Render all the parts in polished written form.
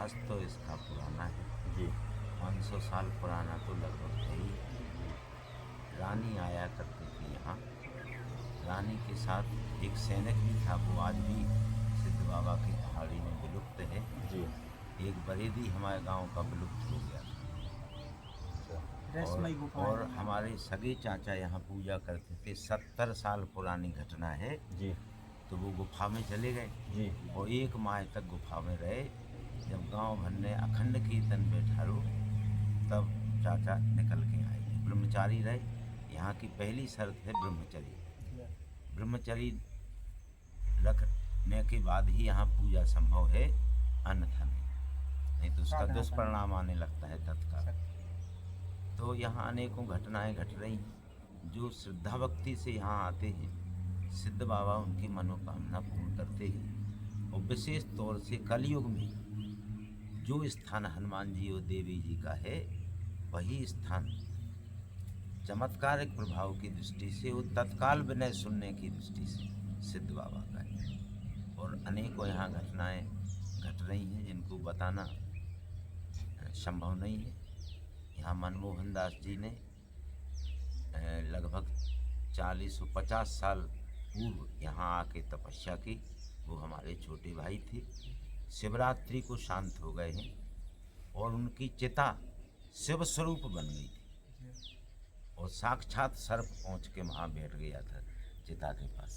इतिहास तो इसका पुराना है जी। 500 साल पुराना तो लगभग है ही। रानी आया करती थी यहाँ। रानी के साथ एक सैनिक भी था, वो आज भी सिद्ध बाबा की पहाड़ी में विलुप्त है। जी। एक बरेदी हमारे गांव का विलुप्त हो गया था। अच्छा। रहस्यमयी गुफाएं और हैं यहाँ। हमारे सगे चाचा यहाँ पूजा करते थे। 70 साल पुरानी घटना है। जी। तो वो गुफा में चले गए जी। और 1 माह तक गुफा में रहे। जब गांव भर ने अखंड कीर्तन बैठारो तब चाचा निकल के आए थे। ब्रह्मचारी रहे। यहाँ की पहली शर्त है ब्रह्मचर्य। ब्रह्मचर्य रखने के बाद ही यहाँ पूजा संभव है, अन्यथा नहीं तो उसका साधना दुष्परिणाम आने लगता है तत्काल। तो यहाँ अनेकों घटनाएं घट रही हैं। जो श्रद्धा भक्ति से यहाँ आते हैं, सिद्ध बाबा उनकी मनोकामना पूर्ण करते हैं। और विशेष तौर से कलयुग में जो स्थान हनुमान जी और देवी जी का है, वही स्थान चमत्कारिक प्रभाव की दृष्टि से और तत्काल विनय सुनने की दृष्टि से सिद्ध बाबा का है। और अनेकों यहाँ घटनाएं घट रही हैं जिनको बताना संभव नहीं है। यहाँ मनमोहन दास जी ने लगभग 40-50 साल पूर्व यहाँ आके तपस्या की। वो हमारे छोटे भाई थे। शिवरात्रि को शांत हो गए हैं और उनकी चिता शिव स्वरूप बन गई थी और साक्षात सर्प पहुँच के वहाँ बैठ गया था चिता के पास।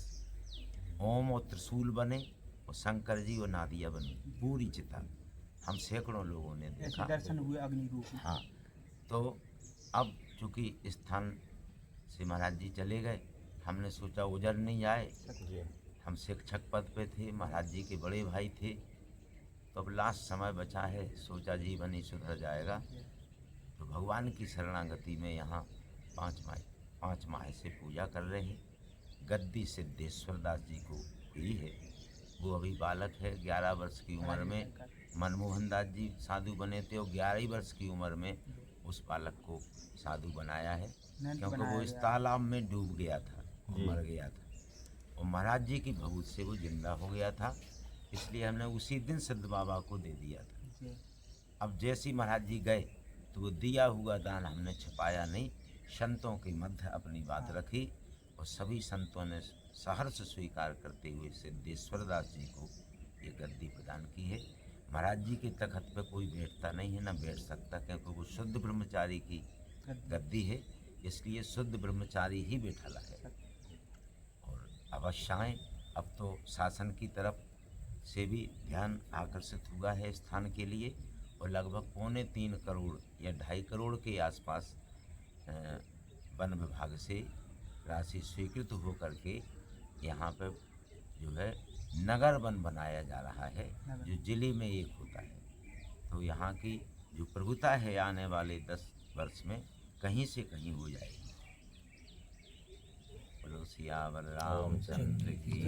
ओम और त्रिशूल बने और शंकर जी और नादिया बनी पूरी चिता। हम सैकड़ों लोगों ने देखा। दर्शन हुए अग्नि रूप में। हाँ, तो अब चूँकि स्थान से महाराज जी चले गए, हमने सोचा उजड़ नहीं जाए। जी। हम शिक्षक पद पे थे, महाराज जी के बड़े भाई थे, तो अब लास्ट समय बचा है, सोचा जीवन ही सुधर जाएगा। तो भगवान की शरणागति में यहाँ 5 माह से पूजा कर रहे हैं। गद्दी सिद्धेश्वर दास जी को हुई है। वो अभी बालक है। 11 वर्ष की उम्र में मनमोहन दास जी साधु बने थे और 11 वर्ष की उम्र में उस बालक को साधु बनाया है, क्योंकि वो इस तालाब में डूब गया था और मर गया था और महाराज जी की भभूत से वो जिंदा हो गया था। इसलिए हमने उसी दिन सिद्ध बाबा को दे दिया था। अब जैसे महाराज जी गए तो वो दिया हुआ दान हमने छुपाया नहीं, संतों के मध्य अपनी बात रखी और सभी संतों ने सहर्ष स्वीकार करते हुए सिद्धेश्वर दास जी को ये गद्दी प्रदान की है। महाराज जी के तखत पर कोई बैठता नहीं है, ना बैठ सकता, क्योंकि वो शुद्ध ब्रह्मचारी की गद्दी है। इसलिए शुद्ध ब्रह्मचारी ही बैठा है। और अवश्याएँ अब तो शासन की तरफ से भी ध्यान आकर्षित हुआ है स्थान के लिए और लगभग 3.25 करोड़ या 2.5 करोड़ के आसपास वन विभाग से राशि स्वीकृत हो करके यहाँ पर जो है नगर वन बनाया जा रहा है, जो जिले में एक होता है। तो यहाँ की जो प्रभुता है आने वाले 10 वर्ष में कहीं से कहीं हो जाएगी। बोलो सियावर रामचंद्र की।